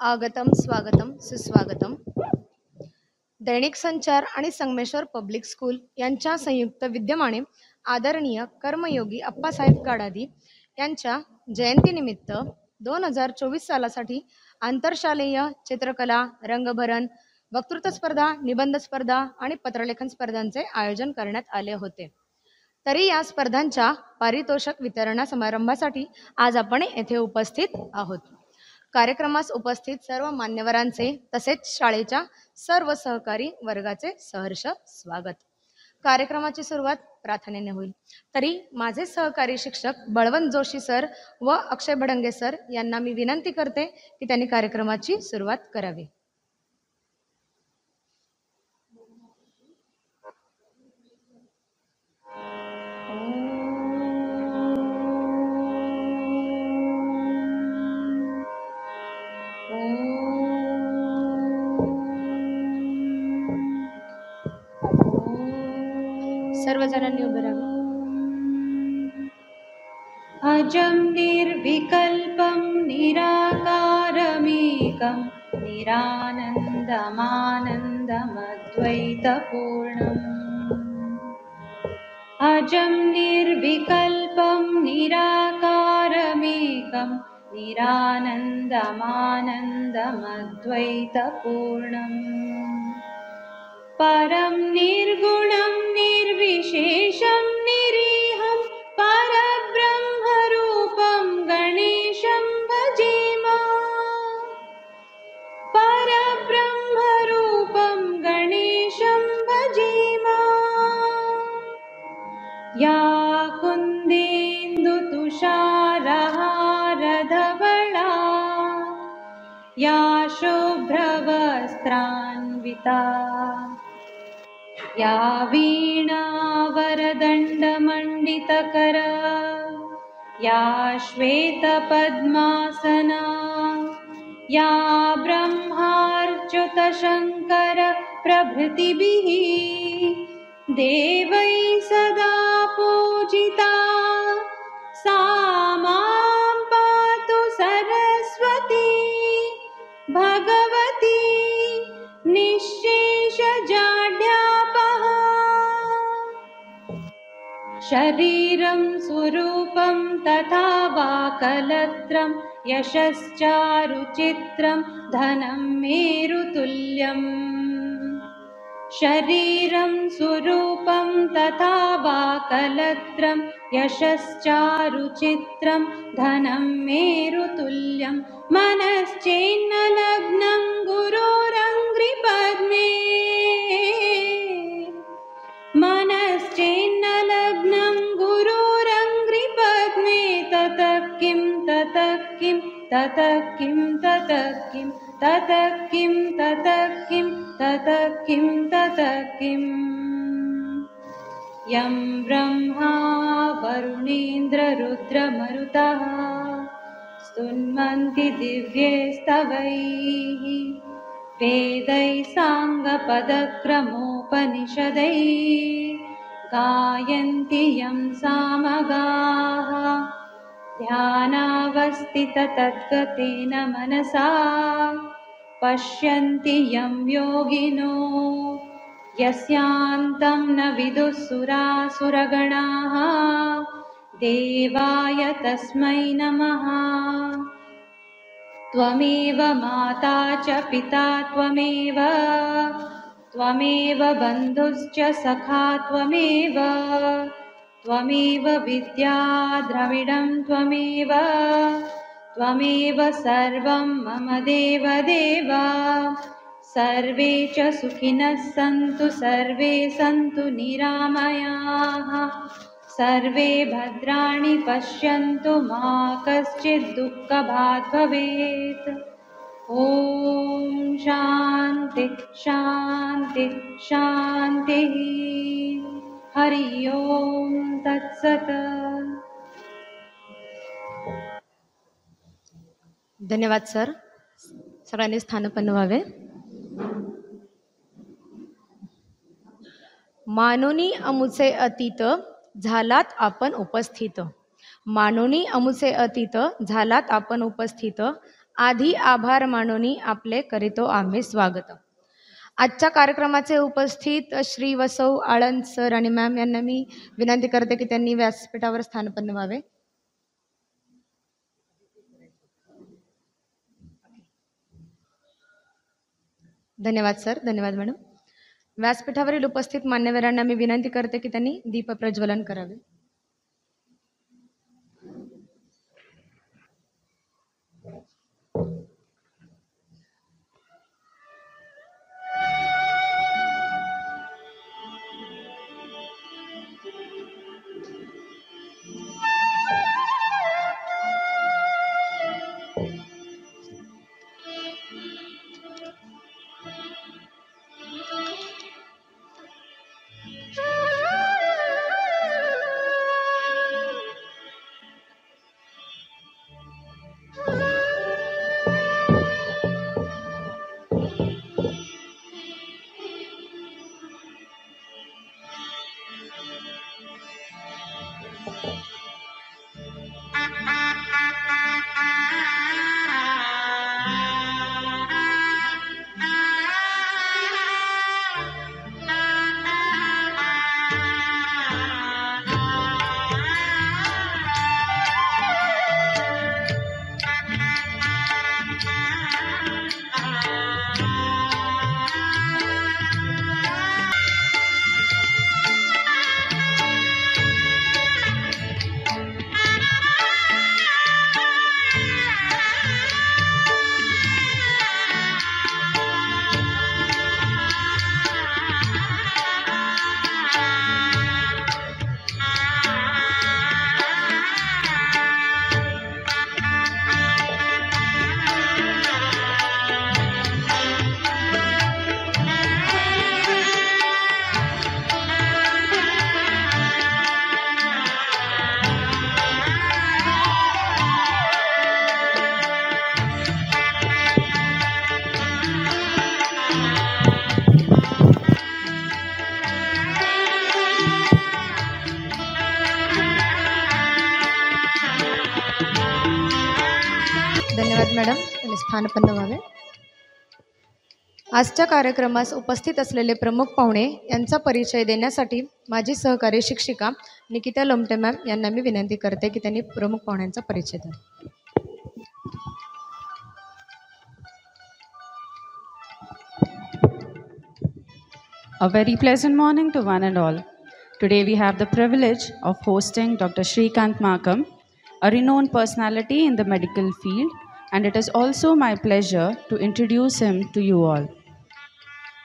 आगतम स्वागतम सुस्वागतम. दैनिक संचार आणि संगमेश्वर पब्लिक स्कूल यांच्या संयुक्त विद्यमाने आदरणीय कर्मयोगी अप्पासाहेब गाडादी यांच्या जयंतीनिमित्त 2024 सालासाठी आंतरशालेय चित्रकला, रंगभरण, वक्तृत्व स्पर्धा, निबंध स्पर्धा आणि पत्रलेखन स्पर्धांचे आयोजन करण्यात आले होते. तरी या स्पर्धांच्या पारितोषिक वितरण समारंभासाठी आज आपण येथे उपस्थित आहोत. कार्यक्रमास उपस्थित सर्व मान्यवरांचे तसेच शाळेच्या सर्व सहकारी वर्गाचे सहर्ष स्वागत. कार्यक्रमाची सुरुवात प्रार्थनेने होईल. तरी माझे सहकारी शिक्षक बळवंत जोशी सर व अक्षय भडंगे सर यांना मी विनंती करते की त्यांनी कार्यक्रमाची सुरुवात करावी. सर्वजणांनी उभे राहावे. अजं निर्विकल्पं निराकारमेकं निरानन्दमानन्दमद्वैतपूर्णम्. अजं निर्विकल्पं निराकारमेकं निरानन्दमानन्दमद्वैतपूर्णम्. परं निर्गुणं निर्विशेषं निरीहं परब्रह्मरूपं गणेशं भजेम. परब्रह्मरूपं गणेशं भजेम. या कुन्देन्दुतुषारहारधवला या शुभ्रवस्त्रान्विता या वीणावरदण्डमण्डितकरा या श्वेतपद्मासना या ब्रह्माच्युतशङ्कर प्रभृतिभिः देवैः सदा पूजिता सा मां पातु सरस्वती भगवती निःशेषजाड्यापहा. शरीरं स्वरूपं तथा वा कलत्रं यशश्चारुचित्रं धनं मेरुतुल्यम्. शरीरं स्वरूपं तथा वा कलत्रं यशश्चारुचित्रं धनं मेरुतुल्यं. मनश्चेन्नलग्नं गुरोरङ्घ्रिपद्मे मनश्चेन्नलग्नं गुरोरङ्घ्रिपद्मे. ततः किं ततः किं ततः किं ततः किं ततः किं ततः किं ततः किं ततः किम्. यं ब्रह्मा वरुणेन्द्ररुद्रमरुतः स्तुन्वन्ति दिव्यैस्तवैः वेदैः साङ्गपदक्रमोपनिषदैः गायन्ति यं सामगाः. ध्यानावस्थिततद्गतेन मनसा पश्यन्ति यं योगिनो यस्यान्तं न विदुः सुरासुरगणाः. देवाय तस्मै नमः. त्वमेव माता च पिता त्वमेव त्वमेव बन्धुश्च सखा त्वमेव त्वमेव विद्या द्रविडं त्वमेव त्वमेव सर्वं मम देवदेव. सर्वे च सुखिनः सन्तु सर्वे सन्तु निरामयाः. सर्वे भद्राणि पश्यन्तु मा कश्चित् दुःखभाग् भवेत्. ॐ शान्ति शान्ति शान्तिः. हरि ओम तत्सत. धन्यवाद सर. सगळ्यांनी स्थानपन्न व्हावे. मानोनी अमुचे अतीत झालात आपण उपस्थित. मानोनी अमुचे अतीत झालात आपण उपस्थित. आधी आभार मानोनी आपले करीतो आम्ही स्वागत. आजच्या कार्यक्रमाचे उपस्थित श्री वसव आळंद सर आणि मॅम यांना मी विनंती करते की त्यांनी व्यासपीठावर स्थानपन्न व्हावे. धन्यवाद सर. धन्यवाद मॅडम. व्यासपीठावरील उपस्थित मान्यवरांना मी विनंती करते की त्यांनी दीप प्रज्वलन करावे. धन्यवाद मॅडम. त्यांनी स्थानपन्न व्हावे. आजच्या कार्यक्रमास उपस्थित असलेले प्रमुख पाहुणे यांचा परिचय देण्यासाठी माझी सहकारी शिक्षिका निकिता लोमटे मॅम यांना मी विनंती करते की त्यांनी प्रमुख पाहुण्यांचा परिचय द्यावा. A very pleasant morning to one and all. Today we have the privilege of hosting Dr. Shrikant Makam, a renowned personality in the medical field, and it is also my pleasure to introduce him to you all.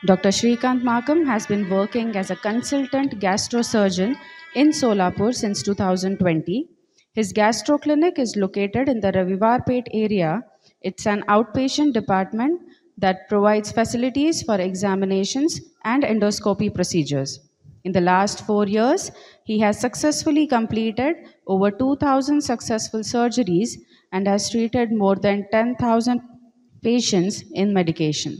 Dr. Shrikant Makam has been working as a consultant gastrosurgeon in Solapur since 2020. His gastro clinic is located in the Ravivarpet area. It's an outpatient department that provides facilities for examinations and endoscopy procedures. In the last 4 years, he has successfully completed over 2,000 successful surgeries and has treated more than 10,000 patients in medication.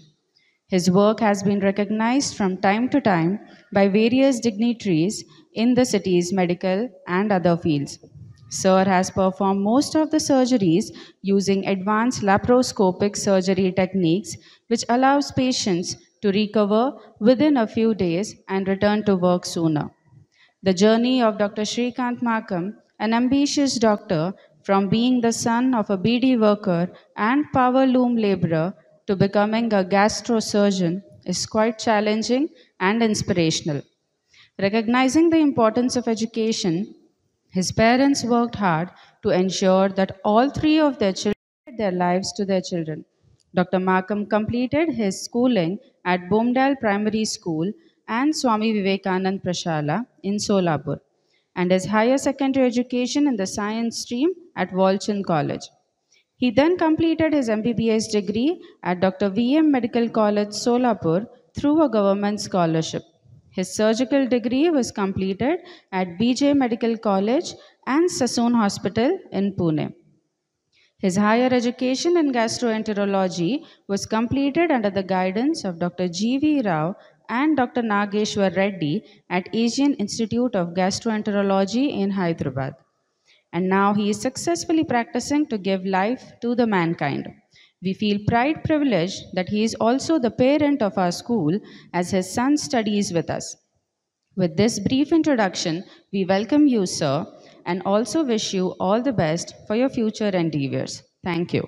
His work has been recognized from time to time by various dignitaries in the city's medical and other fields. Sir has performed most of the surgeries using advanced laparoscopic surgery techniques, which allows patients to recover within a few days and return to work sooner. The journey of Dr. Shrikant Makam, an ambitious doctor from being the son of a beedi worker and power loom laborer to becoming a gastrosurgeon, is quite challenging and inspirational. Recognizing the importance of education, his parents worked hard to ensure that all three of their children dedicated their lives to their children. Dr. Makam completed his schooling at Bomdal Primary School and Swami Vivekanand Prashala in Solapur, and his higher secondary education in the science stream at Walchand College. He then completed his MBBS degree at Dr. VM Medical College, Solapur through a government scholarship. His surgical degree was completed at BJ Medical College and Sassoon Hospital in Pune. His higher education in gastroenterology was completed under the guidance of Dr. G.V. Rao and Dr. Nageshwar Reddy at Asian Institute of Gastroenterology in Hyderabad. And now he is successfully practicing to give life to the mankind. We feel pride privilege that he is also the parent of our school as his son studies with us. With this brief introduction, we welcome you, sir, and also wish you all the best for your future endeavors. Thank you.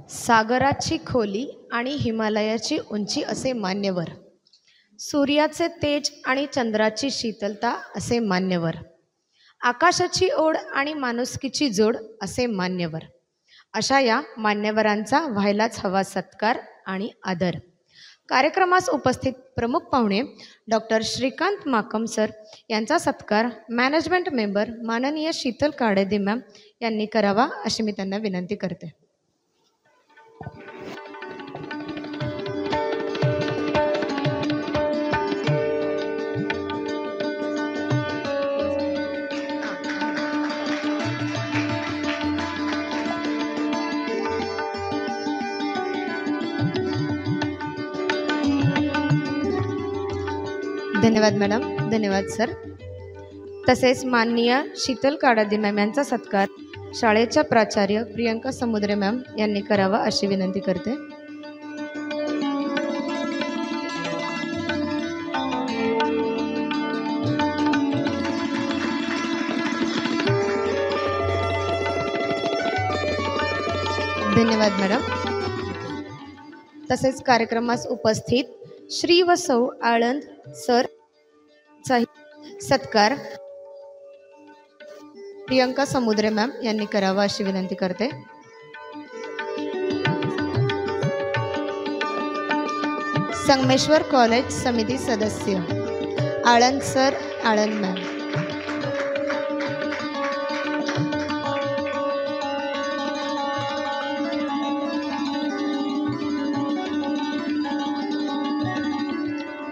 सागराची खोली आणि हिमालयाची उंची असे मान्यवर, सूर्याचे तेज आणि चंद्राची शीतलता असे मान्यवर, आकाशाची ओढ आणि माणुसकीची जोड असे मान्यवर. अशा या मान्यवरांचा व्हायलाच हवा सत्कार आणि आदर. कार्यक्रमास उपस्थित प्रमुख पाहुणे डॉक्टर श्रीकांत माकम सर यांचा सत्कार मॅनेजमेंट मेंबर माननीय शीतल काडेदे मॅम यांनी करावा अशी मी त्यांना विनंती करते. धन्यवाद मॅडम, धन्यवाद सर. तसेच माननीय शीतल काडादे मॅम यांचा सत्कार शाळेच्या प्राचार्य प्रियंका समुद्रे मॅम यांनी करावा अशी विनंती करते. धन्यवाद मॅडम. तसेच कार्यक्रमास उपस्थित श्री व सौ आळंद सर चा सत्कार प्रियंका समुद्रे मॅम यांनी करावा अशी विनंती करते. संगमेश्वर कॉलेज समिती सदस्य आळंद सर, आळंद मॅम.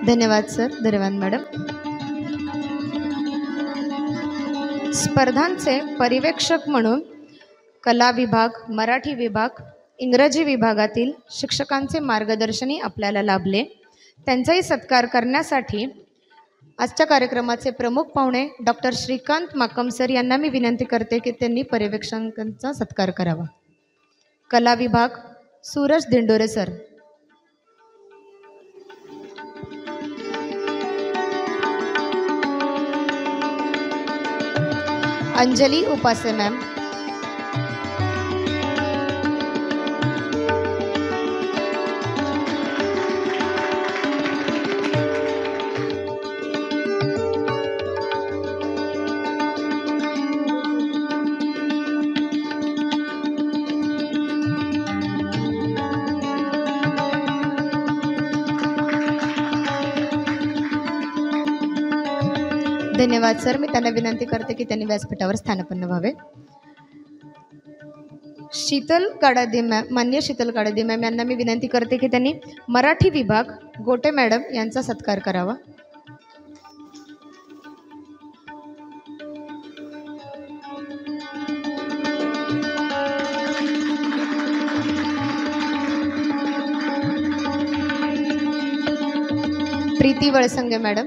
धन्यवाद सर, धन्यवाद मॅडम. स्पर्धांचे परिवेक्षक म्हणून कला विभाग, मराठी विभाग, इंग्रजी विभागातील शिक्षकांचे मार्गदर्शनही आपल्याला लाभले. त्यांचाही सत्कार करण्यासाठी आजच्या कार्यक्रमाचे प्रमुख पाहुणे डॉक्टर श्रीकांत माकम सर यांना मी विनंती करते की त्यांनी पर्यवेक्षकांचा सत्कार करावा. कला विभाग सूरज दिंडोरे सर. अंजली उपासे मॅम. धन्यवाद सर. मी त्यांना विनंती करते की त्यांनी व्यासपीठावर स्थानापन्न व्हावे. शीतल काडादे मॅम, मान्य शीतल काडादे मॅम यांना मी विनंती करते की त्यांनी मराठी विभाग गोटे मॅडम यांचा सत्कार करावा. प्रीती वळसंगे मॅडम.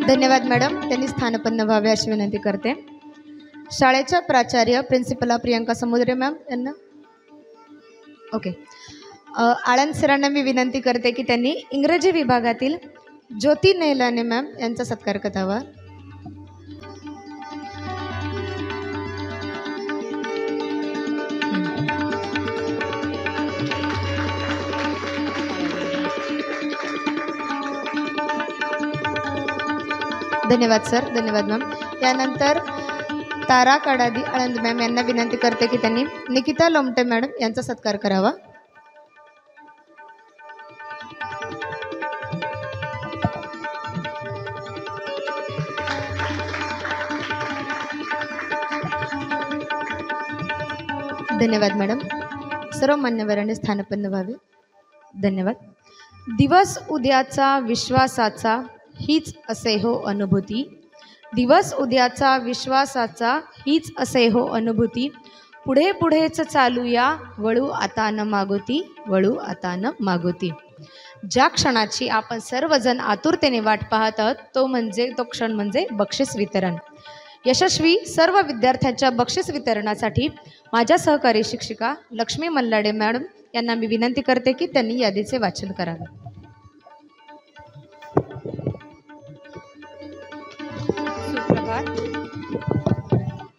धन्यवाद मॅडम, त्यांनी स्थानपन्न व्हावे अशी विनंती करते. शाळेच्या प्राचार्य प्रिन्सिपल प्रियंका समुद्रे मॅम यांना. ओके. आळंद सरांना मी विनंती करते की त्यांनी इंग्रजी विभागातील ज्योती नैलाने मॅम यांचा सत्कार करावा. धन्यवाद सर, धन्यवाद मॅम. त्यानंतर तारा काडादी आळंद मॅम यांना विनंती करते की त्यांनी निकिता लोमटे मॅडम यांचा सत्कार करावा. धन्यवाद मॅडम. सर्व मान्यवरांनी स्थानपन्न व्हावे. धन्यवाद. दिवस उद्याचा विश्वासाचा हीच असे हो अनुभूती, दिवस उद्याचा विश्वासाचा हीच असे हो अनुभूती. पुढे पुढेच चालूया, वळू आता न मागोती, वळू आता न मागोती. ज्या क्षणाची आपण सर्वजण आतुरतेने वाट पाहत आहोत तो क्षण म्हणजे बक्षीस वितरण. यशस्वी सर्व विद्यार्थ्यांच्या बक्षीस वितरणासाठी माझ्या सहकारी शिक्षिका लक्ष्मी मल्लाडे मॅडम यांना मी विनंती करते की त्यांनी यादीचे वाचन करावे. सुप्रभात.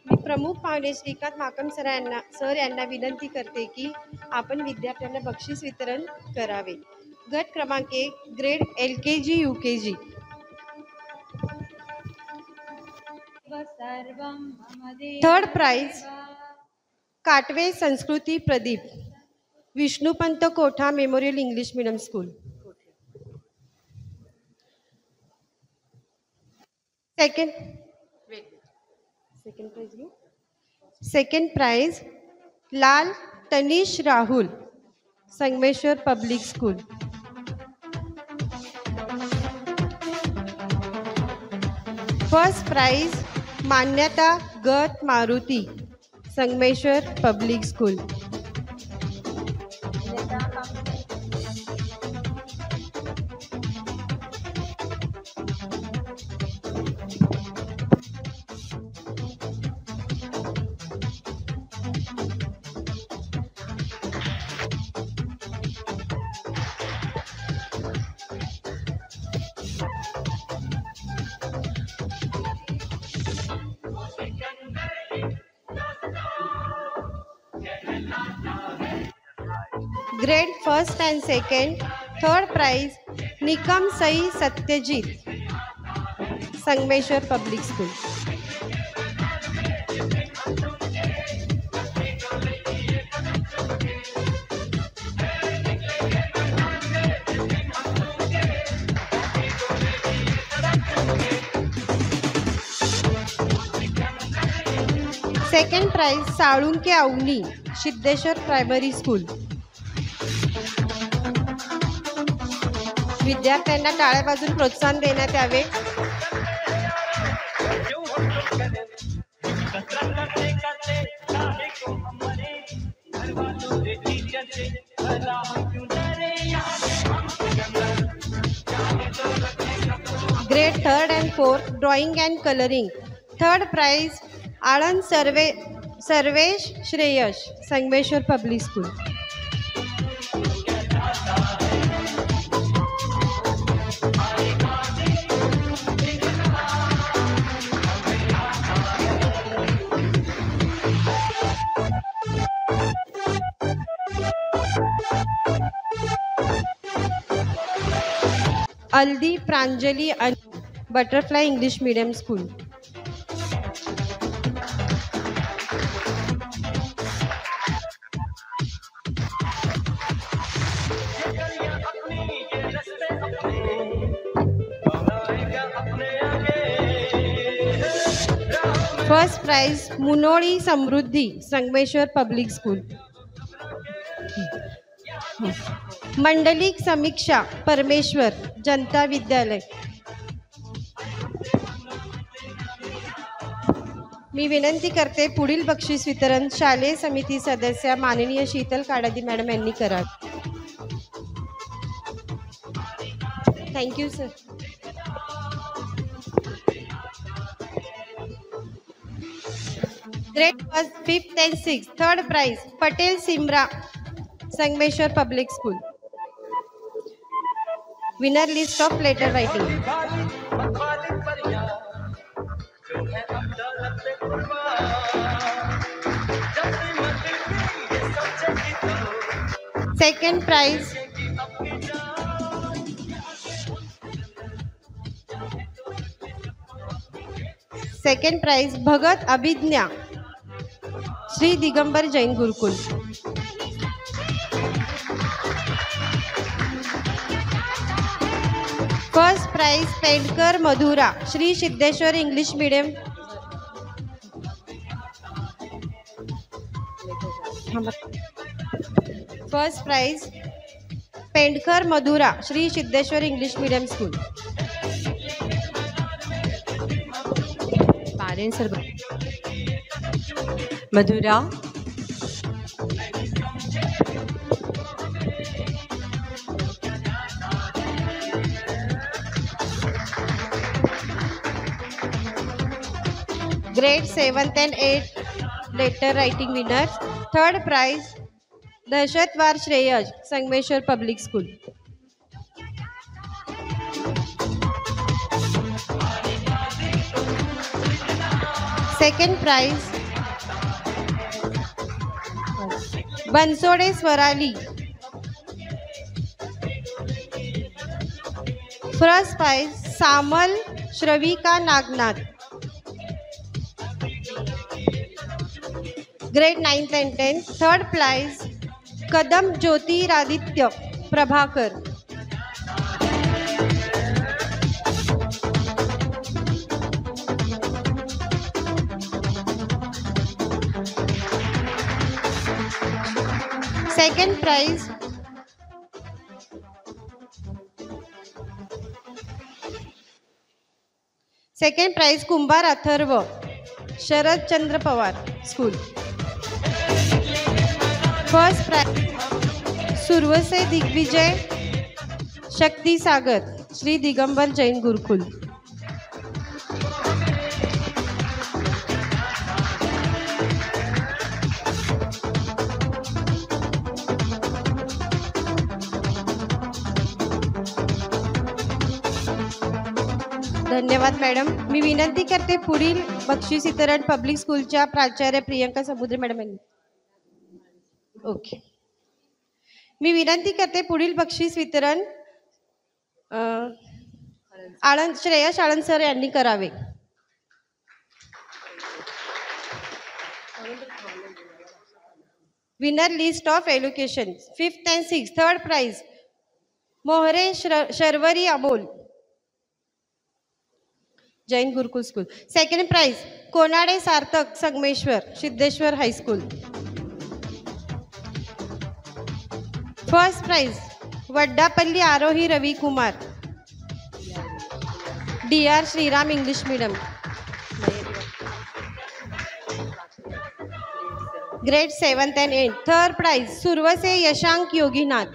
मी प्रमुख पाहुणे श्रीकांत माकम सर यांना विनंती करते की आपण विद्यार्थ्यांना बक्षीस वितरण करावे. गट क्रमांक 1 grade LKG UKG. Third prize Katwe Sanskruti Pradeep, Vishnupant Kotha memorial English medium school. Second prize Lal Tanish Rahul, Sangameshwar public school. First prize Manyata Gat Maruti, Sangameshwar public school. Grade first and second. Third prize Nikam Sai Satyajit, Sangameshwar public school. Second prize Salunke Avani, Siddheshwar primary school. विद्यार्थ्यांना टाळ्या वाजवून प्रोत्साहन देण्यात यावे. Grade third and fourth drawing and colouring. Third prize Anand Sarvesh Shreyas, Sangameshwar public school. Aldi Pranjali butterfly English medium school. First prize Munoli Samruddhi, Sangameshwar public school. Mandlik Samiksha Parmeshwar, Janata विद्यालय. मी विनंती करते पुढील बक्षीस वितरण शालेय समिती सदस्य माननीय शीतल काडादी मॅडम यांनी करावे. Thank you sir. Grade first fifth and six. Third prize Patel Simra, Sangameshwar public school. Winner list of letter writing. Second prize Bhagat Abhigya, Shri Digambar Jain Gurukul. First prize Pendkar Madhura, Shri Siddheshwar English medium. First prize Pendkar Madhura, Shri Siddheshwar English medium school. Aryan sir, Madhura, grade 7th and 8th letter writing winners. Third prize Dahshatwar Shreyas, Sangameshwar public school. Second prize Bansode Swarali. First prize Samal Shravika Nagnath. Grade 9th and 10th. Third prize Kadam Jyotiraditya Prabhakar. Second prize Kumbhar Atharva, Sharad Chandra Pawar school. First prize Suravase Digvijay Shakti Sagar, Shri Digambar Jain Gurukul. धन्यवाद madam. मी विनंती करते पुढील बक्षीस वितरण public स्कूलच्या प्राचार्य Priyanka Samudre madam यांनी. Okay. मी विनंती करते पुढील बक्षीस वितरण श्रेयस आळंद सर यांनी करावे. Winner list of elocution 5th and 6th. Third prize Mohare Sharvari Amol, Jain Gurukul school. Second prize Konade Sarthak, Sangameshwar Siddheshwar high school. First prize Vaddapalli Arohi Ravi Kumar, DR Shriram English medium. Grade 7th and 8th. Third prize Suravase Yashank Yoginath.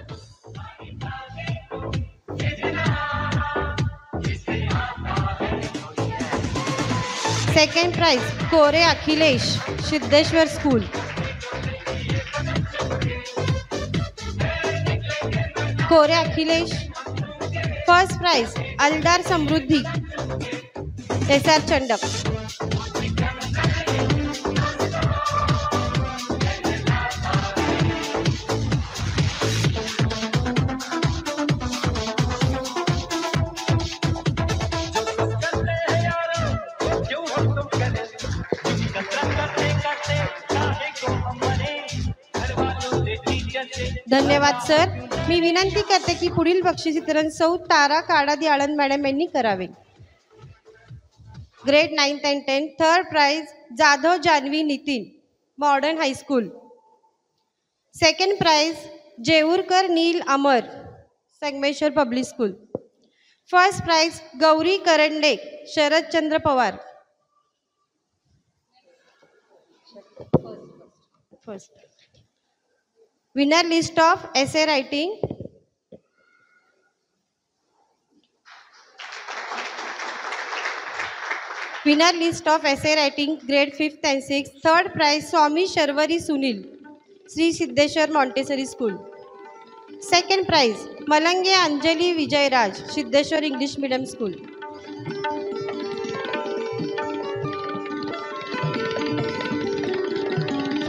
Second prize Kore Akhilesh, Siddheshwar school. Kore Akhilesh. First prize Aldar Samruddhi, SR Chandak. धन्यवाद sir. मी विनंती करते की पुढील बक्षीस वितरण सौ तारा Kadadi Aland madam यांनी करावे. Grade 9th and 10th. Third prize Jadhav Janvi Nitin, modern high school. Second prize Jeurkar Neel Amar, Sangameshwar public school. First prize Gauri Karande, Sharad Chandra Pawar. First winner list of essay writing. Winner list of essay writing grade 5th and 6th. Third prize Swami Sharwari Sunil, Sri Siddheshwar Montessori School. Second prize Malange Anjali Vijay Raj, Siddheshwar English Medium School.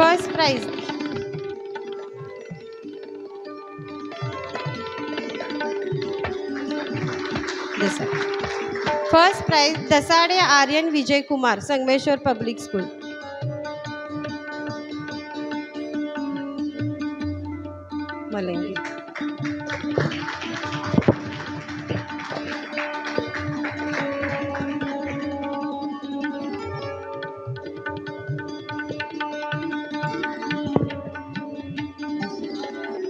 First prize first prize Dasade Aryan Vijay Kumar, Sangameshwar public school. मलेंगे.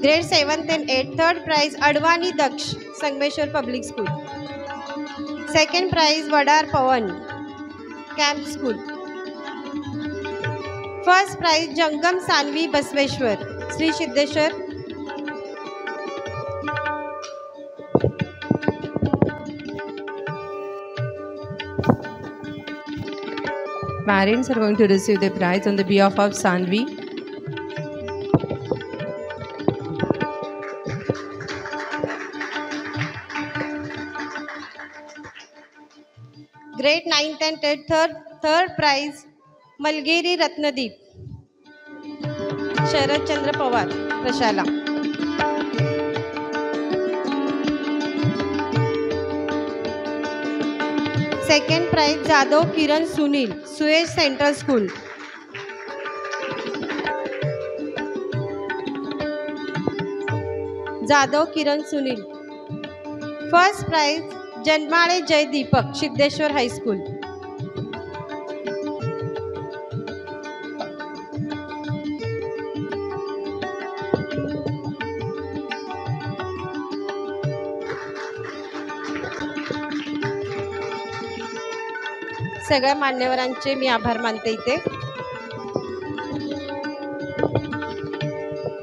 Grade 7th and 8th. Third prize Advani Daksh, Sangameshwar public school. Second prize Vadar Pawan, camp school. First prize Jangam Sanvi Basaveshwar, Shri Siddheshwar. Parents are going to receive the prize on the behalf of Sanvi. Grade 9th and 10th third prize मलगेरी Ratnadeep, Sharadchandra Pawar, प्रशाला. Second prize Jadhav Kiran Sunil, सुएज central school. Jadhav Kiran Sunil. First prize Janmale Jay Deepak, Siddheshwar high school. सगळ्या मान्यवरांचे मी आभार मानते इथे.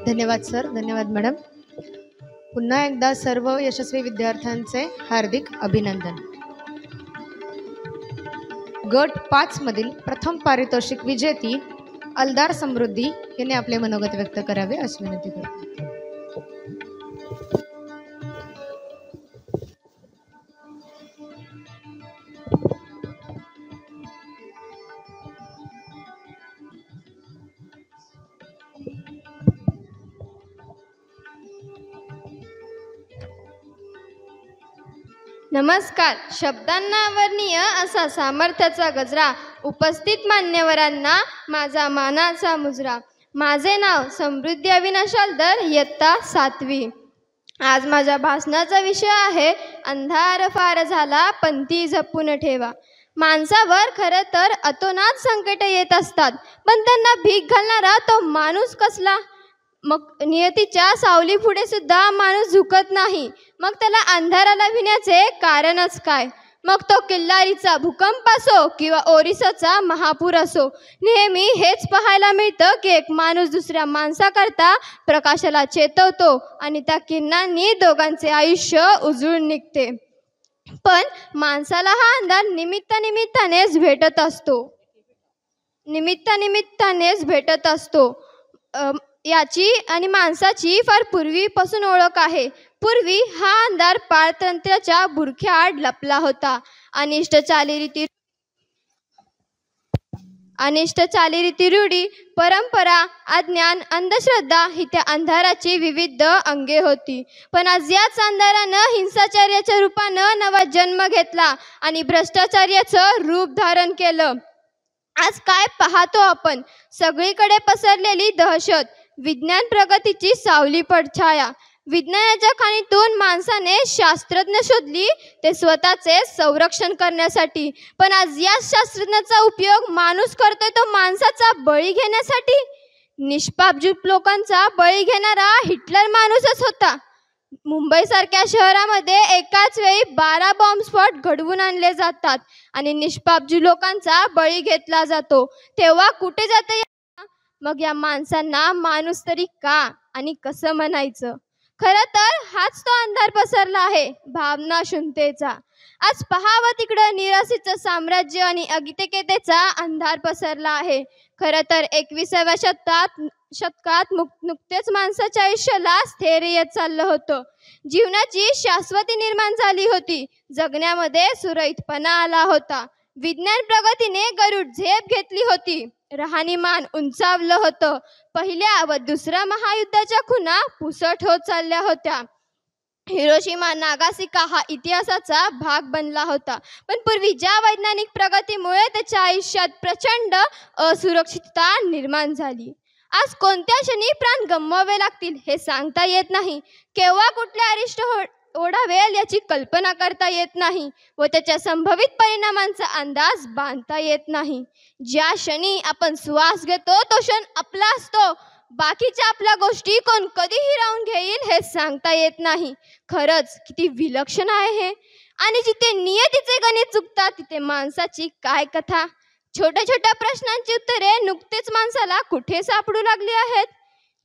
धन्यवाद sir, धन्यवाद madam. पुन्हा एकदा सर्व यशस्वी विद्यार्थ्यांचे हार्दिक अभिनंदन. गट 5 मधील प्रथम पारितोषिक विजेती अलदार समृद्धी यांनी आपले मनोगत व्यक्त करावे अशी विनंती करतो. नमस्कार. शब्दांना अवर्णनीय असा सामर्थ्याचा गजरा, उपस्थित मान्यवरांना माझा मानाचा मुजरा. माझे नाव समृद्धी अविनाश अलदार, इयत्ता 7वी. आज माझ्या भाषणाचा विषय आहे अंधार फार झाला पंथी जपून ठेवा. माणसावर खरं तर अतोनात संकट येत असतात, पण त्यांना भीक घालणारा तो माणूस कसला? मग नियतीच्या सावली पुढे सुद्धा माणूस झुकत नाही, मग त्याला अंधाराला भिण्याचे कारणच काय? मग तो किल्लारीचा भूकंप असो किंवा ओरिसाचा महापूर असो, नेहमी हेच पाहायला मिळतं की एक माणूस दुसऱ्या माणसाकरता प्रकाशाला चेतवतो आणि त्या किरणांनी दोघांचे आयुष्य उजळून निघते. पण माणसाला हा अंधार निमित्तानेच भेटत असतो. याची आणि माणसाची फार पूर्वीपासून ओळख आहे. पूर्वी हा अंधार पारतंत्र्याच्या बुरख्याआड लपला होता. अनिष्ट चालीरीती, रूढी, परंपरा, अज्ञान, अंधश्रद्धा ही त्या अंधाराची विविध अंगे होती. पण आज याच अंधारानं हिंसाचार्याच्या रूपानं नवा जन्म घेतला आणि भ्रष्टाचार्याचं रूप धारण केलं. आज काय पाहतो आपण? सगळीकडे पसरलेली दहशत, विज्ञान प्रगतीची सावली पडछाया. विज्ञानाच्या खाणीतून माणसाने शास्त्रज्ञ शोधली, ते स्वतःचे संरक्षण करण्यासाठी. पण आज या शास्त्रज्ञाचा उपयोग माणूस करतोय तो माणसाचा बळी घेण्यासाठी. निष्पाप लोकांचा बळी घेणारा हिटलर माणूसच होता. मुंबईसारख्या शहरामध्ये एकाच वेळी 12 बॉम्बस्फोट घडवून आणले जातात आणि निष्पाप लोकांचा बळी घेतला जातो. तेव्हा कुठे जाते? मग या माणसांना माणूस तरी का आणि कसं म्हणायचं? खरं तर हाच तो अंधार पसरला आहे, भावना शून्यतेचा. आज पहावं तिकडं निराशेचं साम्राज्य आणि अगितेकेतेचा अंधार पसरला आहे. खरं तर 21व्या शतकात नुकतेच माणसाच्या आयुष्याला स्थैर्य येत चाललं होतं. जीवनाची शाश्वती निर्माण झाली होती. जगण्यामध्ये सुरळीतपणा आला होता. विज्ञान प्रगतीने गरुड झेप घेतली होती. राहणीमान उंचावलं होतं. पहिल्या व दुसऱ्या महायुद्धाच्या खुणा पुसट होत चालल्या होत्या. हिरोशिमा नागासाकी हा इतिहासाचा भाग बनला होता. पण पूर्वी ज्या वैज्ञानिक प्रगतीमुळे त्याच्या आयुष्यात प्रचंड असुरक्षितता निर्माण झाली. आज कोणत्या क्षणी प्राण गमवावे लागतील हे सांगता येत नाही. केव्हा कुठल्या अरिष्ट ओढावेल याची कल्पना करता येत नाही व त्याच्या संभावित परिणामांचा अंदाज बांधता येत नाही. ज्या क्षणी आपण श्वास घेतो तो क्षण आपला असतो. बाकीच्या आपल्या गोष्टी कोण कधीही राहून घेईल हे सांगता येत नाही. खरंच किती विलक्षण आहे हे. आणि जिथे नियतीचे गणित चुकतात तिथे माणसाची काय कथा. छोट्या छोट्या प्रश्नांची उत्तरे नुकतेच माणसाला कुठे सापडू लागली आहेत.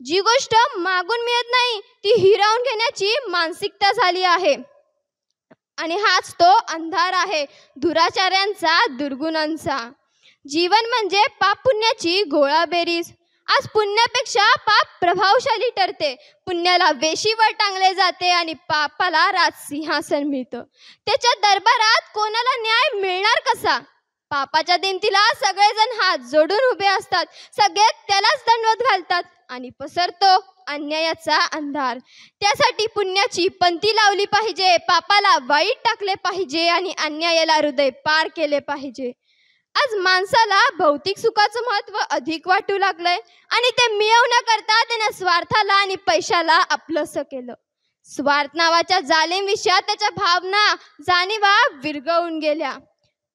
जी गोष्ट मागून मिळत नाही ती हिरावून घेण्याची मानसिकता झाली आहे. आणि हाच तो अंधार आहे दुराचार्यांचा, दुर्गुणांचा. जीवन म्हणजे पाप पुण्याची गोळाबेरीज. आज पुण्यापेक्षा पाप प्रभावशाली ठरते. पुण्याला वेशीवर टांगले जाते आणि पापाला राजसिंहासन मिळतं. त्याच्या दरबारात कोणाला न्याय मिळणार कसा? पापाच्या दिमतीला सगळेजण हात जोडून उभे असतात. सगळे त्यालाच दंडवत घालतात आणि पसरतो अन्यायाचा अंधार. त्यासाठी पुण्याची पंथी लावली पाहिजे, पापाला वाईट टाकले पाहिजे आणि अन्यायाला हृदय पार केले पाहिजे. आज माणसाला भौतिक सुखाचं महत्त्व अधिक वाटू लागलंय आणि ते मिळवण्याकरता त्याने स्वार्थाला आणि पैशाला आपलंसं केलं. स्वार्थ नावाच्या जालिम विषयात त्याच्या भावना, जाणीवा विरघळून गेल्या.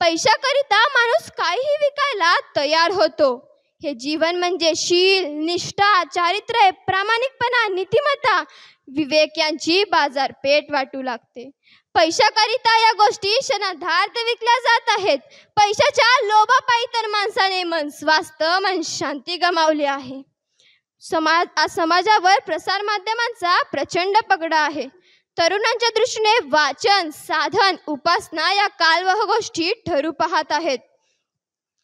पैशाकरिता माणूस काहीही विकायला तयार होतो. हे जीवन म्हणजे शील, निष्ठा, चारित्र्य, प्रामाणिकपणा, नीतिमत्ता, विवेक यांची बाजारपेठ वाटू लागते. पैशाकरिता या गोष्टी क्षणार्धात विकल्या जात आहेत. पैशाच्या लोभापायी तर माणसाने मन स्वास्थ्य, मन शांती गमावली आहे. समाजावर प्रसार माध्यमांचा प्रचंड पगडा आहे. तरुणांच्या दृष्टीने वाचन, साधन, उपासना या कालवह गोष्टी ठरू पाहत आहेत.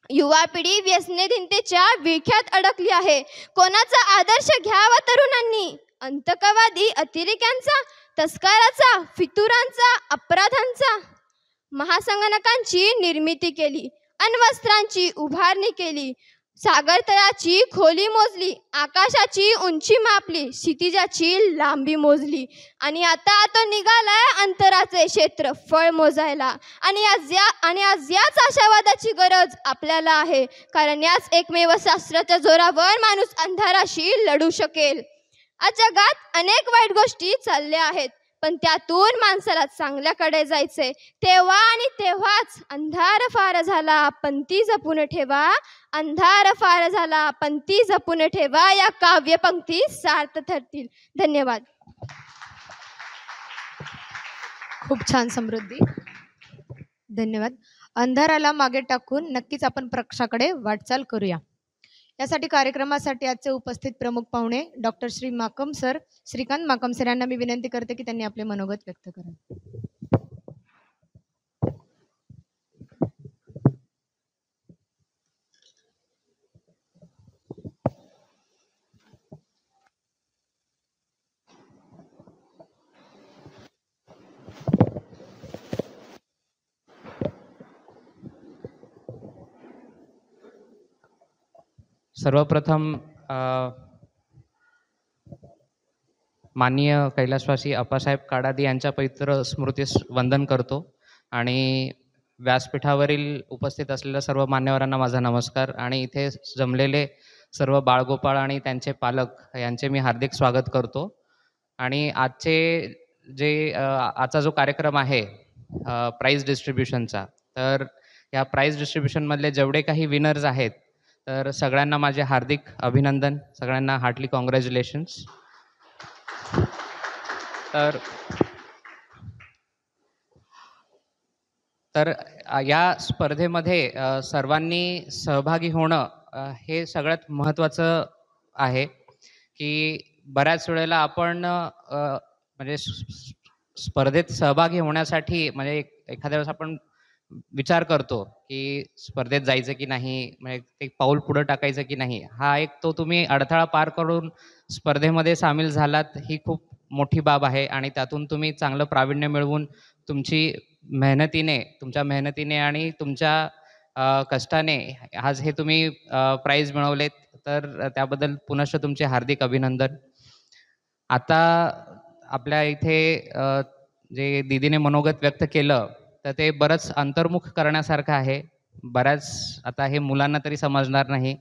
युवा पिढी व्यसनेधीनतेच्या विळख्यात अडकली आहे. कोणाचा आदर्श घ्यावा तरुणांनी? अंतकवादी अतिरेक्यांचा, तस्कराचा, फितुरांचा, अपराधांचा? महासंगणकांची निर्मिती केली, अण्वस्त्रांची उभारणी केली, सागरतळाची खोली मोजली, आकाशाची उंची मापली, क्षितिजाची लांबी मोजली आणि आता तो निघालाय अंतराचे क्षेत्रफळ मोजायला. आणि आज याच आशावादाची गरज आपल्याला आहे, कारण याच एकमेव शास्त्राच्या जोरावर माणूस अंधाराशी लढू शकेल. आज जगात अनेक वाईट गोष्टी चालल्या आहेत, पण त्यातून माणसाला चांगल्याकडे जायचे. तेव्हा आणि तेव्हाच अंधार फार झाला, पंथी जपून ठेवा. अंधार फार झाला, पंथी जपून ठेवा. या काव्यपंक्ती सार्थ ठरतील. धन्यवाद. खूप छान समृद्धी, धन्यवाद. अंधाराला मागे टाकून नक्कीच आपण प्रकाशाकडे वाटचाल करूया. यासाठी कार्यक्रमासाठी आजचे उपस्थित प्रमुख पाहुणे डॉक्टर श्रीकांत माकम सर यांना मी विनंती करते की त्यांनी आपले मनोगत व्यक्त करावे. सर्वप्रथम माननीय कैलासवासी अप्पासाहेब काडादी यांच्या पवित्र स्मृतीस वंदन करतो आणि व्यासपीठावरील उपस्थित असलेल्या सर्व मान्यवरांना माझा नमस्कार. आणि इथे जमलेले सर्व बाळगोपाळ आणि त्यांचे पालक यांचे मी हार्दिक स्वागत करतो. आणि आजचा जो कार्यक्रम आहे प्राईज डिस्ट्रीब्युशनचा, तर या प्राईज डिस्ट्रीब्युशनमधले जेवढे काही विनर्स आहेत तर सगळ्यांना माझे हार्दिक अभिनंदन, सगळ्यांना हार्टली कॉंग्रॅच्युलेशन्स. तर या स्पर्धेमध्ये सर्वांनी सहभागी होणं हे सगळ्यात महत्त्वाचं आहे. की बऱ्याच वेळेला आपण म्हणजे स्पर्धेत सहभागी होण्यासाठी म्हणजे एखाद्या वेळेस आपण विचार करतो की स्पर्धेत जायचं की नाही, म्हणजे ते पाऊल पुढं टाकायचं की नाही. हा एक तुम्ही अडथळा पार करून स्पर्धेमध्ये सामील झालात ही खूप मोठी बाब आहे. आणि त्यातून तुम्ही चांगलं प्रावीण्य मिळवून तुमच्या मेहनतीने आणि तुमच्या कष्टाने आज हे तुम्ही प्राईज मिळवलेत, तर त्याबद्दल पुनश्च तुमचे हार्दिक अभिनंदन. आता आपल्या इथे जे दीदीने मनोगत व्यक्त केलं तर ते बरंच अंतर्मुख करण्यासारखं आहे. आता हे मुलांना तरी समजणार नाही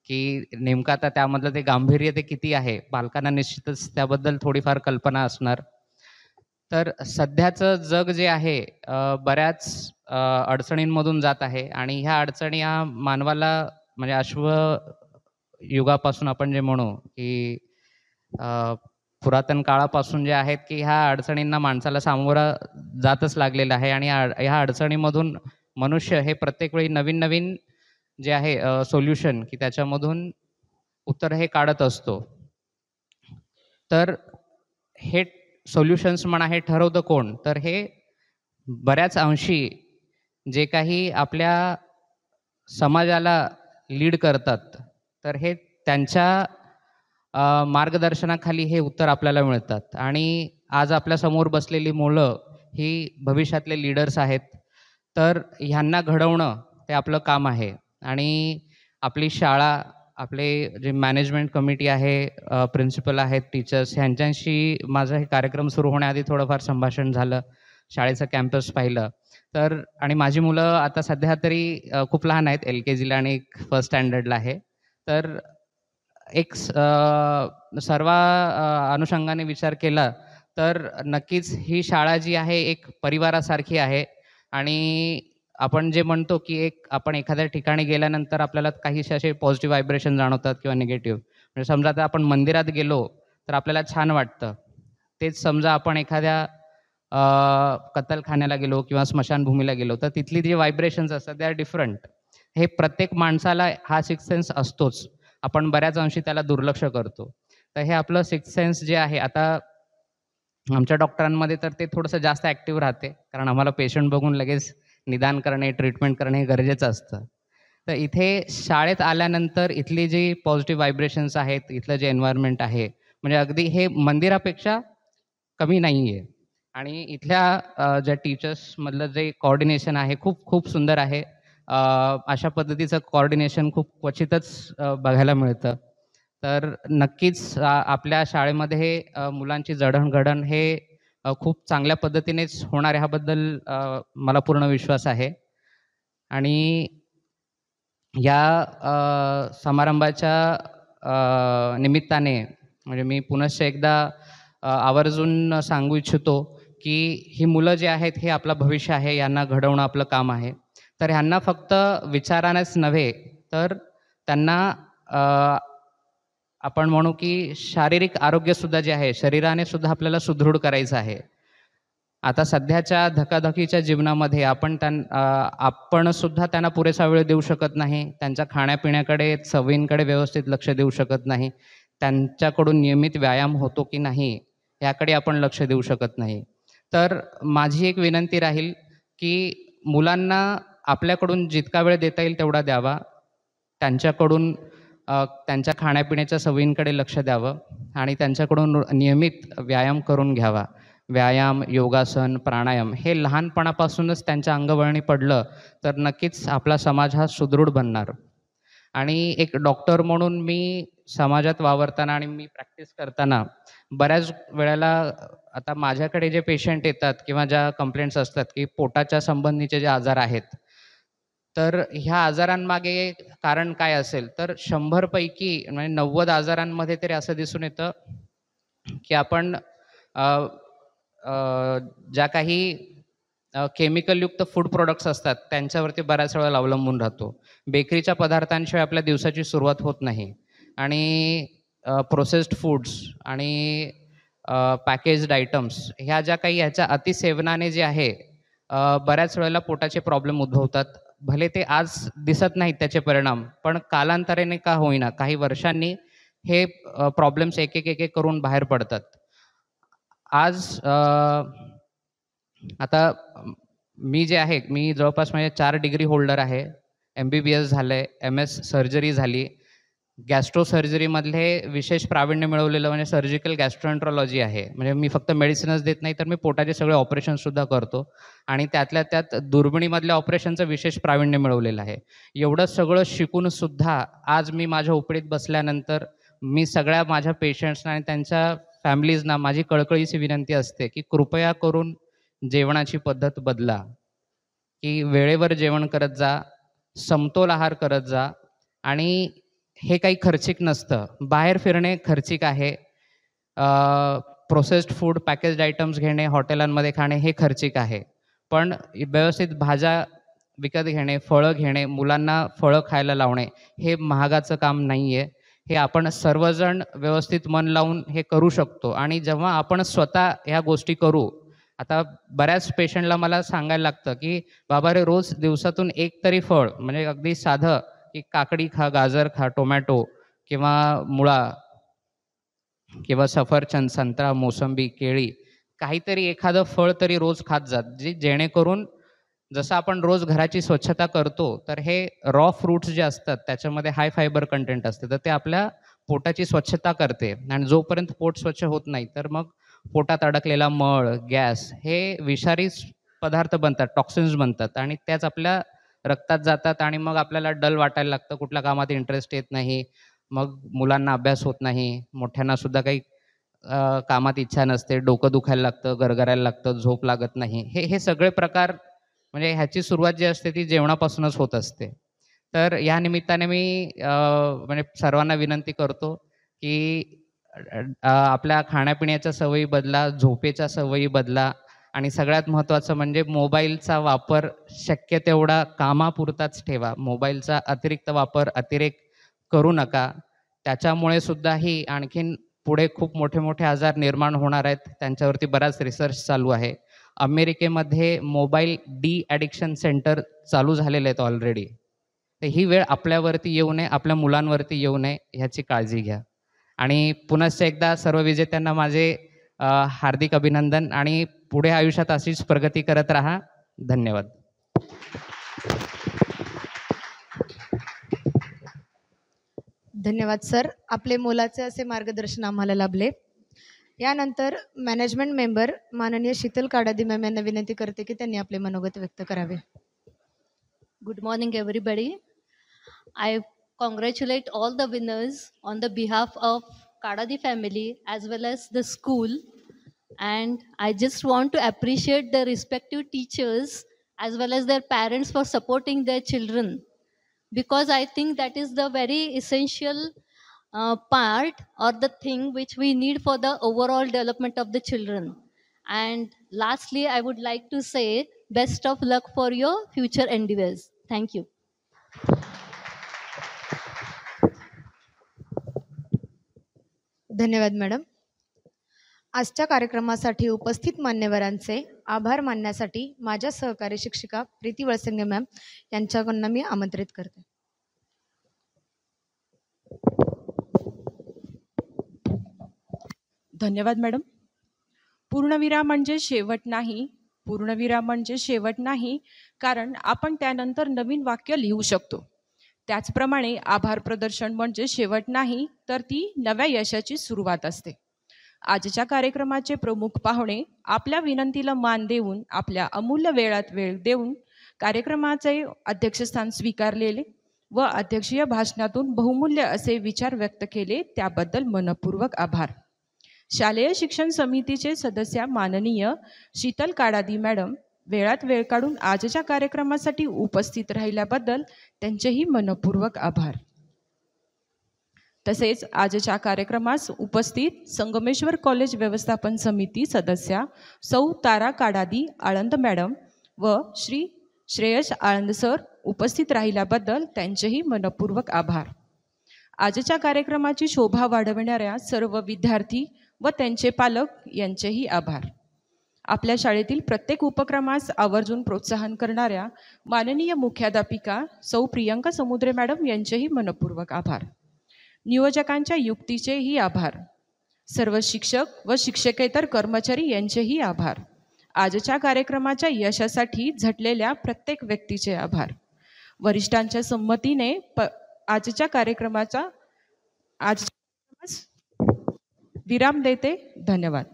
की नेमकं आता त्यामधलं ते गांभीर्य ते किती आहे. पालकांना निश्चितच त्याबद्दल थोडीफार कल्पना असणार. तर सध्याचं जग जे आहे बऱ्याच अडचणींमधून जात आहे आणि ह्या अडचणी ह्या मानवाला म्हणजे अश्वयुगापासून आपण जे म्हणू की पुरातन काळापासून जे आहेत की ह्या अडचणींना माणसाला सामोरं जातच लागलेलं आहे. आणि ह्या अडचणीमधून मनुष्य हे प्रत्येक वेळी नवीन नवीन जे आहे सोल्युशन, की त्याच्यामधून उत्तर हे काढत असतो. तर हे सोल्युशन्स म्हणा हे ठरवतं कोण? तर हे बऱ्याच अंशी जे काही आपल्या समाजाला लीड करतात, तर हे त्यांच्या मार्गदर्शनाखाली हे उत्तर आपल्याला मिळतात. आणि आज आपल्यासमोर बसलेली मुलं ही भविष्यातले लीडर्स आहेत. तर ह्यांना घडवणं ते आपलं काम आहे. आणि आपली शाळा, आपले जे मॅनेजमेंट कमिटी आहे, प्रिन्सिपल आहेत, टीचर्स, ह्यांच्याशी माझा हे कार्यक्रम सुरू होण्याआधी थोडंफार संभाषण झालं. शाळेचं कॅम्पस पाहिलं. तर आणि माझी मुलं आता सध्या तरी खूप लहान आहेत, LKGला आणि एक फर्स्ट स्टँडर्डला आहे. तर एक सर्व अनुषंगाने विचार केला तर नक्कीच ही शाळा जी आहे एक परिवारासारखी आहे. आणि आपण जे म्हणतो की आपण एखाद्या ठिकाणी गेल्यानंतर आपल्याला काहीसे असे पॉझिटिव्ह व्हायब्रेशन जाणवतात किंवा निगेटिव्ह. म्हणजे समजा आता आपण मंदिरात गेलो तर आपल्याला छान वाटतं. तेच समजा आपण एखाद्या कत्तलखान्याला गेलो किंवा स्मशानभूमीला गेलो तर तिथली जी व्हायब्रेशन्स असतात दे आर डिफरंट. हे प्रत्येक माणसाला हा सिक्स्थ सेन्स असतोच. आपण बऱ्याच अंशी त्याला दुर्लक्ष करतो. तर हे आपलं सिक्स्थ सेन्स जे आहे, आता आमच्या डॉक्टरांमध्ये तर ते थोडंसं जास्त ॲक्टिव्ह राहते, कारण आम्हाला पेशंट बघून लगेच निदान करणे, ट्रीटमेंट करणे हे गरजेचं असतं. तर इथे शाळेत आल्यानंतर इथली जी पॉझिटिव्ह व्हायब्रेशन्स आहेत, इथलं जे एन्व्हायर्नमेंट आहे, म्हणजे अगदी हे मंदिरापेक्षा कमी नाही आहे. आणि इथल्या ज्या टीचर्समधलं जे कोऑर्डिनेशन आहे खूप खूप सुंदर आहे. अशा पद्धतीचं कोऑर्डिनेशन खूप क्वचितच बघायला मिळतं. तर नक्कीच आपल्या शाळेमध्ये हे मुलांची जडणघडण हे खूप चांगल्या पद्धतीनेच होणार आहे ह्याबद्दल मला पूर्ण विश्वास आहे. आणि या समारंभाच्या निमित्ताने म्हणजे मी पुनश्च एकदा आवर्जून सांगू इच्छितो की ही मुलं जे आहेत हे आपलं भविष्य आहे, यांना घडवणं आपलं काम आहे. तर ह्यांना फक्त विचारानेच नव्हे तर त्यांना आपण म्हणू की शारीरिक आरोग्यसुद्धा जे आहे, शरीराने सुद्धा आपल्याला सुदृढ करायचं आहे. आता सध्याच्या धकाधकीच्या जीवनामध्ये आपण सुद्धा त्यांना पुरेसा वेळ देऊ शकत नाही. त्यांच्या खाण्यापिण्याकडे, सवयींकडे व्यवस्थित लक्ष देऊ शकत नाही. त्यांच्याकडून नियमित व्यायाम होतो की नाही याकडे आपण लक्ष देऊ शकत नाही. तर माझी एक विनंती राहील की मुलांना आपल्याकडून जितका वेळ देता येईल तेवढा द्यावा. त्यांच्याकडून त्यांच्या खाण्यापिण्याच्या सवयींकडे लक्ष द्यावं आणि त्यांच्याकडून नियमित व्यायाम करून घ्यावा. व्यायाम, योगासन, प्राणायाम हे लहानपणापासूनच त्यांच्या अंगवळणी पडलं तर नक्कीच आपला समाज हा सुदृढ बनणार. आणि एक डॉक्टर म्हणून मी समाजात वावरताना आणि मी प्रॅक्टिस करताना बऱ्याच वेळेला आता माझ्याकडे जे पेशंट येतात किंवा ज्या कंप्लेंट्स असतात की पोटाच्या संबंधीचे जे आजार आहेत, तर ह्या आजारांमागे कारण काय असेल तर 100 पैकी म्हणजे 90 आजारांमध्ये तरी असं दिसून येतं की आपण ज्या काही केमिकलयुक्त फूड प्रोडक्ट्स असतात त्यांच्यावरती बऱ्याच वेळेला अवलंबून राहतो. बेकरीच्या पदार्थांशिवाय आपल्या दिवसाची सुरुवात होत नाही. आणि प्रोसेस्ड फूड्स आणि पॅकेज्ड आयटम्स ह्या ज्या काही ह्याच्या अतिसेवनाने जे आहे बऱ्याच वेळेला पोटाचे प्रॉब्लेम उद्भवतात. भले ते आज दिसत नाहीत त्याचे परिणाम, पण कालांतराने का होईना काही वर्षांनी हे प्रॉब्लेम्स एक एक करून बाहेर पडतात. आज आता मी जे आहे मी जवळपास म्हणजे 4 डिग्री होल्डर आहे. MBBS झालंय, MS सर्जरी झाली. गॅस्ट्रो सर्जरीमधले विशेष प्रावीण्य मिळवलेलं म्हणजे सर्जिकल गॅस्ट्रोएंट्रोलॉजी आहे. म्हणजे मी फक्त मेडिसिनच देत नाही तर मी पोटाचे सगळे ऑपरेशनसुद्धा करतो आणि त्यातल्या त्यात दुर्बिणीमधल्या ऑपरेशनचं विशेष प्रावीण्य मिळवलेलं आहे. एवढं सगळं शिकूनसुद्धा आज मी माझ्या उपडीत बसल्यानंतर मी सगळ्या माझ्या पेशंट्सना आणि त्यांच्या फॅमिलीजना माझी कळकळीची विनंती असते की कृपया करून जेवणाची पद्धत बदला. की वेळेवर जेवण करत जा, समतोल आहार करत जा. आणि हे काही खर्चिक नसतं. बाहेर फिरणे खर्चिक आहे. प्रोसेस्ड फूड, पॅकेज्ड आयटम्स घेणे, हॉटेलांमध्ये खाणे हे खर्चिक आहे. पण व्यवस्थित भाज्या विकत घेणे, फळं घेणे, मुलांना फळं खायला लावणे हे महागाचं काम नाही आहे. हे आपण सर्वजण व्यवस्थित मन लावून हे करू शकतो. आणि जेव्हा आपण स्वतः ह्या गोष्टी करू, आता बऱ्याच पेशंटला मला सांगायला लागतं की बाबा रे रोज दिवसातून एक तरी फळ म्हणजे अगदी साधं की काकडी खा, गाजर खा, टोमॅटो किंवा मुळा किंवा सफरचंद, संत्रा, मोसंबी, केळी, काहीतरी एखादं फळ तरी रोज खात जात, जेणेकरून जसं आपण रोज घराची स्वच्छता करतो, तर हे रॉ फ्रुट्स जे असतात त्याच्यामध्ये हाय फायबर कंटेंट असते, तर ते आपल्या पोटाची स्वच्छता करते. आणि जोपर्यंत पोट स्वच्छ होत नाही, तर मग पोटात अडकलेला मळ, गॅस हे विषारी पदार्थ बनतात, टॉक्सिन्स बनतात आणि त्याच आपल्या रक्तात जातात आणि मग आपल्याला डल वाटायला लागतं, कुठल्या कामात इंटरेस्ट येत नाही, मग मुलांना अभ्यास होत नाही, मोठ्यांना सुद्धा काही कामात इच्छा नसते, डोकं दुखायला लागतं, गरगरायला लागतं, झोप लागत नाही. हे सगळे प्रकार म्हणजे ह्याची सुरुवात जी असते ती जेवणापासूनच होत असते. तर या निमित्ताने मी म्हणजे सर्वांना विनंती करतो की आपल्या खाण्यापिण्याच्या सवयी बदला, झोपेच्या सवयी बदला आणि सगळ्यात महत्त्वाचं म्हणजे मोबाईलचा वापर शक्य तेवढा कामापुरताच ठेवा. मोबाईलचा अतिरिक्त वापर, अतिरेक करू नका. त्याच्यामुळे सुद्धाही आणखीन पुढे खूप मोठे-मोठे आजार निर्माण होणार आहेत. त्यांच्यावरती बराच रिसर्च चालू आहे. अमेरिकेमध्ये मोबाईल डी ॲडिक्शन सेंटर चालू झालेले आहेत ऑलरेडी. तर ही वेळ आपल्यावरती येऊ नये, आपल्या मुलांवरती येऊ नये ह्याची काळजी घ्या. आणि पुनश्च एकदा सर्व विजेत्यांना माझे हार्दिक अभिनंदन आणि पुढे आयुष्यात अशीच प्रगती करत राहा. धन्यवाद. धन्यवाद सर. आपले मोलाचे असे मार्गदर्शन आम्हाला लाभले. यानंतर मॅनेजमेंट मेंबर माननीय शीतल काडादी मॅम यांना विनंती करते की त्यांनी आपले मनोगत व्यक्त करावे. Good morning, everybody. I congratulate all the winners on the behalf of Kadadi family as well as the school. And I just want to appreciate the respective teachers as well as their parents for supporting their children, because I think that is the very essential part or the thing which we need for the overall development of the children. And lastly, I would like to say best of luck for your future endeavors. Thank you. धन्यवाद madam. आजच्या कार्यक्रमासाठी उपस्थित मान्यवरांचे आभार मानण्यासाठी माझ्या सहकारी शिक्षिका प्रीती वळसंगे मॅम यांच्याकडून मी आमंत्रित करते. धन्यवाद मॅडम. पूर्णविराम म्हणजे शेवट नाही, पूर्णविराम म्हणजे शेवट नाही, कारण आपण त्यानंतर नवीन वाक्य लिहू शकतो. त्याचप्रमाणे आभार प्रदर्शन म्हणजे शेवट नाही, तर ती नव्या यशाची सुरुवात असते. आजच्या कार्यक्रमाचे प्रमुख पाहुणे आपल्या विनंतीला मान देऊन, आपल्या अमूल्य वेळात वेळ देऊन कार्यक्रमाचे अध्यक्षस्थान स्वीकारलेले व अध्यक्षीय भाषणातून बहुमूल्य असे विचार व्यक्त केले, त्याबद्दल मनपूर्वक आभार. शालेय शिक्षण समितीचे सदस्य माननीय शीतल काडादी मॅडम वेळात वेळ काढून आजच्या कार्यक्रमासाठी उपस्थित राहिल्याबद्दल त्यांचेही मनपूर्वक आभार. तसेच आजच्या कार्यक्रमास उपस्थित संगमेश्वर कॉलेज व्यवस्थापन समिती सदस्या सौ तारा काडादी आळंद मॅडम व श्री श्रेयस आळंद सर उपस्थित राहिल्याबद्दल त्यांचेही मनपूर्वक आभार. आजच्या कार्यक्रमाची शोभा वाढविणाऱ्या सर्व विद्यार्थी व त्यांचे पालक यांचेही आभार. आपल्या शाळेतील प्रत्येक उपक्रमास आवर्जून प्रोत्साहन करणाऱ्या माननीय मुख्याध्यापिका सौ प्रियंका समुद्रे मॅडम यांचेही मनपूर्वक आभार. नियोजकांच्या युक्तीचेही आभार. सर्व शिक्षक व शिक्षकेतर कर्मचारी यांचेही आभार. आजच्या कार्यक्रमाच्या यशासाठी झटलेल्या प्रत्येक व्यक्तीचे आभार. वरिष्ठांच्या संमतीने आजच्या कार्यक्रमाचा विराम देते. धन्यवाद.